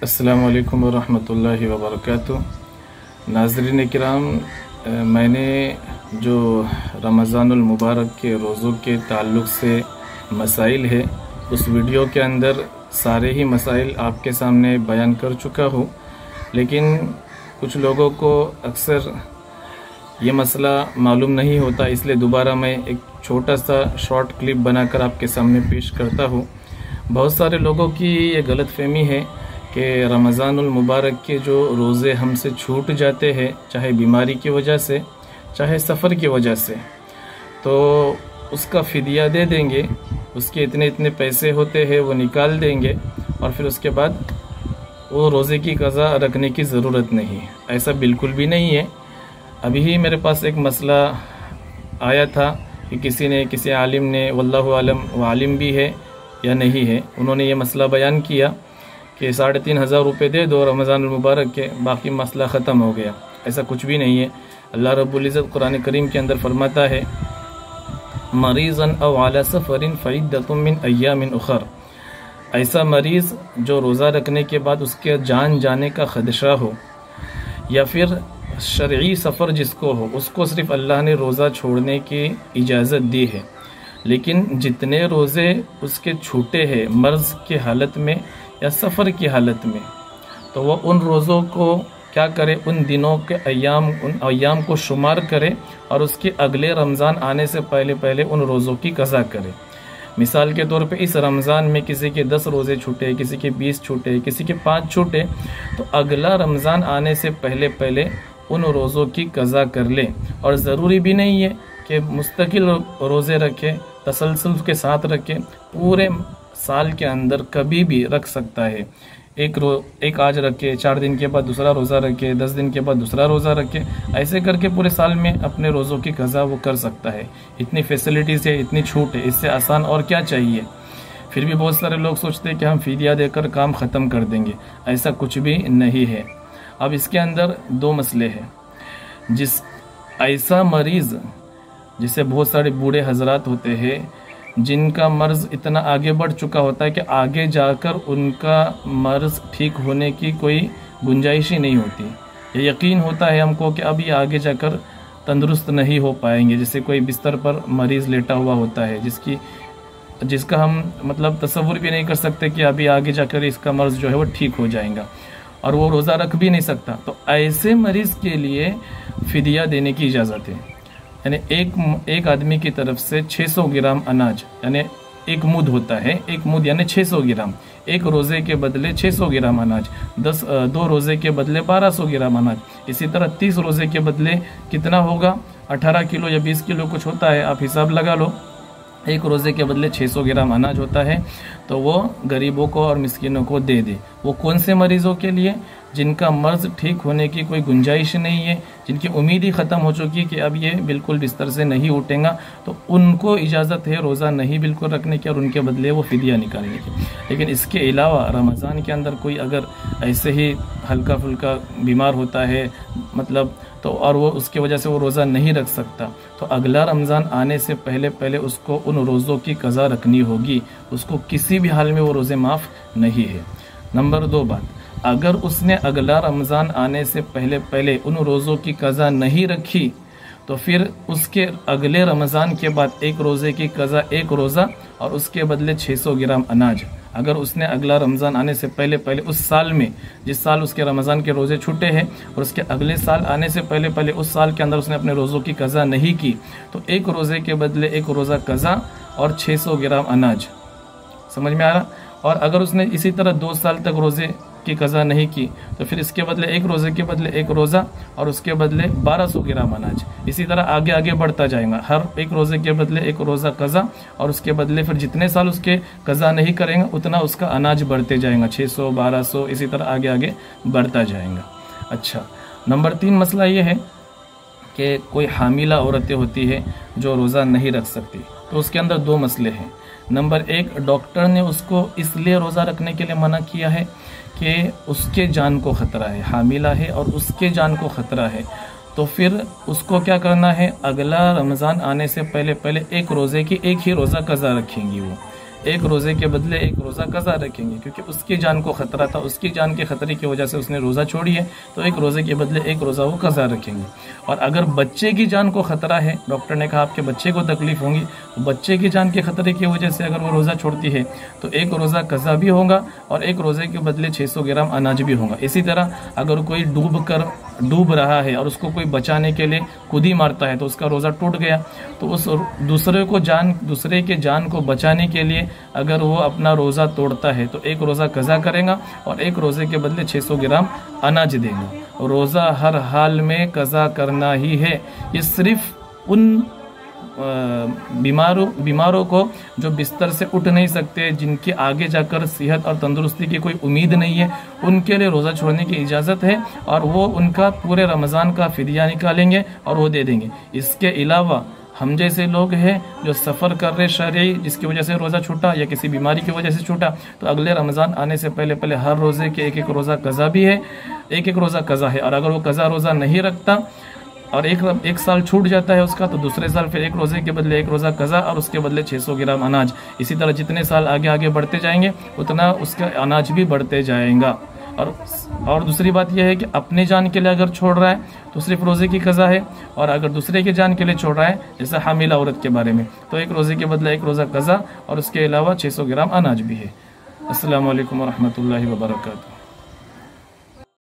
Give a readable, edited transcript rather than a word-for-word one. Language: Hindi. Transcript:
अस्सलामु अलैकुम वरहमतुल्लाहि वबरकातुह। नाज़रीन किराम, मैंने जो रमज़ानुल मुबारक के रोज़ों के ताल्लुक़ से मसाइल है उस वीडियो के अंदर सारे ही मसाइल आपके सामने बयान कर चुका हूँ, लेकिन कुछ लोगों को अक्सर ये मसला मालूम नहीं होता, इसलिए दोबारा मैं एक छोटा सा शॉर्ट क्लिप बनाकर आपके सामने पेश करता हूँ। बहुत सारे लोगों की ये गलतफहमी है कि रमज़ानुल मुबारक के जो रोज़े हमसे छूट जाते हैं, चाहे बीमारी की वजह से चाहे सफ़र की वजह से, तो उसका फ़िदिया दे देंगे, उसके इतने इतने पैसे होते हैं वो निकाल देंगे और फिर उसके बाद वो रोज़े की क़ज़ा रखने की ज़रूरत नहीं है। ऐसा बिल्कुल भी नहीं है। अभी ही मेरे पास एक मसला आया था कि किसी आलिम ने, वल्लाहु आलम वो आलिम भी है या नहीं है, उन्होंने ये मसला बयान किया कि 3,500 रुपये दे दो रमज़ान मुबारक के, बाकी मसला ख़त्म हो गया। ऐसा कुछ भी नहीं है। अल्लाह रब्बुल इज़्ज़त कुरान करीम के अंदर फरमाता है, मरीज़न अव अला सफ़रिन फ़इद्दतुम मिन अय्यामिन उख़र। ऐसा मरीज़ जो रोज़ा रखने के बाद उसके जान जाने का ख़दशा हो या फिर शरई सफ़र जिसको हो, उसको सिर्फ़ अल्लाह ने रोज़ा छोड़ने की इजाज़त दी है, लेकिन जितने रोज़े उसके छूटे हैं मर्ज़ की हालत में या सफ़र की हालत में, तो वह उन रोज़ों को क्या करे, उन दिनों के उन अय्याम को शुमार करे और उसके अगले रमज़ान आने से पहले पहले उन रोज़ों की क़ज़ा करे। मिसाल के तौर पे इस रमज़ान में किसी के 10 रोज़े छूटे, किसी के 20 छूटे, किसी के 5 छूटे, तो अगला रमज़ान आने से पहले पहले उन रोज़ों की क़ज़ा कर ले। और ज़रूरी भी नहीं है कि मुस्तकिल रोज़े रखे, तसलसल के साथ रखे, पूरे साल के अंदर कभी भी रख सकता है। एक आज रखे, 4 दिन के बाद दूसरा रोज़ा रखे, 10 दिन के बाद दूसरा रोज़ा रखे, ऐसे करके पूरे साल में अपने रोज़ों की क़ज़ा वो कर सकता है। इतनी फैसिलिटीज़ है, इतनी छूट है, इससे आसान और क्या चाहिए। फिर भी बहुत सारे लोग सोचते हैं कि हम फ़िदिया देकर काम ख़त्म कर देंगे। ऐसा कुछ भी नहीं है। अब इसके अंदर 2 मसले हैं। ऐसा मरीज़ जिसे बहुत सारे बूढ़े हजरात होते हैं जिनका मर्ज़ इतना आगे बढ़ चुका होता है कि आगे जाकर उनका मर्ज़ ठीक होने की कोई गुंजाइश ही नहीं होती। ये यकीन होता है हमको कि अब ये आगे जाकर तंदुरुस्त नहीं हो पाएंगे। जैसे कोई बिस्तर पर मरीज़ लेटा हुआ होता है जिसका हम मतलब तसव्वुर भी नहीं कर सकते कि अभी आगे जाकर इसका मर्ज़ जो है वो ठीक हो जाएगा, और वो रोज़ा रख भी नहीं सकता। तो ऐसे मरीज़ के लिए फ़िदिया देने की इजाज़त है। यानी एक आदमी की तरफ से 600 ग्राम अनाज, यानी एक मुद होता है, एक मुद यानी 600 ग्राम, एक रोज़े के बदले 600 ग्राम अनाज, 2 रोज़े के बदले 1200 ग्राम अनाज, इसी तरह 30 रोज़े के बदले कितना होगा, 18 किलो या 20 किलो कुछ होता है, आप हिसाब लगा लो। एक रोज़े के बदले 600 ग्राम अनाज होता है, तो वो गरीबों को और मिस्किनों को दे दे। वो कौन से मरीज़ों के लिए? जिनका मर्ज़ ठीक होने की कोई गुंजाइश नहीं है, जिनकी उम्मीद ही ख़त्म हो चुकी कि अब ये बिल्कुल बिस्तर से नहीं उठेगा, तो उनको इजाज़त है रोज़ा नहीं बिल्कुल रखने की और उनके बदले वो फ़िदिया निकालने की। लेकिन इसके अलावा रमज़ान के अंदर कोई अगर ऐसे ही हल्का फुल्का बीमार होता है मतलब, तो और वो उसकी वजह से वो रोज़ा नहीं रख सकता, तो अगला रमज़ान आने से पहले पहले उसको उन रोज़ों की क़ज़ा रखनी होगी। उसको किसी भी हाल में वो रोज़े माफ़ नहीं है। नंबर 2 बात, अगर उसने अगला रमज़ान आने से पहले पहले उन रोज़ों की क़ज़ा नहीं रखी, तो फिर उसके अगले रमज़ान के बाद एक रोज़े की क़ज़ा, एक रोज़ा और उसके बदले 600 ग्राम अनाज। अगर उसने अगला रमज़ान आने से पहले पहले उस साल में, जिस साल उसके रमज़ान के रोज़े छूटे हैं, और उसके अगले साल आने से पहले पहले उस साल के अंदर उसने अपने रोज़ों की क़ज़ा नहीं की, तो एक रोज़े के बदले एक रोज़ा क़ज़ा और 600 ग्राम अनाज। समझ में आ रहा? और अगर उसने इसी तरह 2 साल तक रोज़े की क़ज़ा नहीं की, तो फिर इसके बदले एक रोज़े के बदले एक रोज़ा और उसके बदले 1200 ग्राम अनाज। इसी तरह आगे आगे बढ़ता जाएगा। हर एक रोज़े के बदले एक रोज़ा क़ज़ा और उसके बदले फिर जितने साल उसके क़ज़ा नहीं करेंगे उतना उसका अनाज बढ़ते जाएगा, 600, 1200, इसी तरह आगे आगे बढ़ता जाएगा। अच्छा, नंबर 3 मसला ये है कि कोई हामिला औरतें होती है जो रोज़ा नहीं रख सकती, तो उसके अंदर 2 मसले हैं। नंबर 1, डॉक्टर ने उसको इसलिए रोज़ा रखने के लिए मना किया है कि उसके जान को ख़तरा है, हामिला है और उसके जान को ख़तरा है, तो फिर उसको क्या करना है, अगला रमज़ान आने से पहले पहले एक रोज़े की एक ही रोज़ा क़ज़ा रखेंगी वो। एक रोज़े के बदले एक रोज़ा कज़ा रखेंगे, क्योंकि उसकी जान को ख़तरा था, उसकी जान के ख़तरे की वजह से उसने रोज़ा छोड़ी है, तो एक रोज़े के बदले एक रोज़ा वो कज़ा रखेंगे। और अगर बच्चे की जान को ख़तरा है, डॉक्टर ने कहा आपके बच्चे को तकलीफ़ होगी, तो बच्चे की जान के ख़तरे की वजह से अगर वो रोज़ा छोड़ती है तो एक रोज़ा कज़ा भी होगा और एक रोज़े के बदले 600 ग्राम अनाज भी होगा। इसी तरह अगर कोई डूब रहा है और उसको कोई बचाने के लिए खुद ही मारता है तो उसका रोज़ा टूट गया, तो उस दूसरे के जान को बचाने के लिए अगर वो अपना रोज़ा तोड़ता है तो एक रोज़ा कज़ा करेगा और एक रोज़े के बदले 600 ग्राम अनाज देगा। रोज़ा हर हाल में कज़ा करना ही है। ये सिर्फ उन बीमारों को जो बिस्तर से उठ नहीं सकते, जिनके आगे जाकर सेहत और तंदुरुस्ती की कोई उम्मीद नहीं है, उनके लिए रोज़ा छोड़ने की इजाज़त है और वो उनका पूरे रमज़ान का फ़िदिया निकालेंगे और वो दे देंगे। इसके अलावा हम जैसे लोग हैं जो सफ़र कर रहे शरई, जिसकी वजह से रोज़ा छूटा या किसी बीमारी की वजह से छूटा, तो अगले रमज़ान आने से पहले हर रोज़े के एक रोज़ा कज़ा भी है, एक रोज़ा कज़ा है। और अगर वो कज़ा रोज़ा नहीं रखता और एक साल छूट जाता है उसका, तो दूसरे साल फिर एक रोज़े के बदले एक रोज़ा कज़ा और उसके बदले 600 ग्राम अनाज। इसी तरह जितने साल आगे बढ़ते जाएंगे उतना उसका अनाज भी बढ़ते जाएगा। और दूसरी बात यह है कि अपने जान के लिए अगर छोड़ रहा है तो सिर्फ रोज़े की कज़ा है, और अगर दूसरे के जान के लिए छोड़ रहा है, जैसे हामिला औरत के बारे में, तो एक रोज़े के बदले एक रोज़ा कज़ा और उसके अलावा 600 ग्राम अनाज भी है। अस्सलामु अलैकुम वरहमतुल्लाहि वबरकातुहू।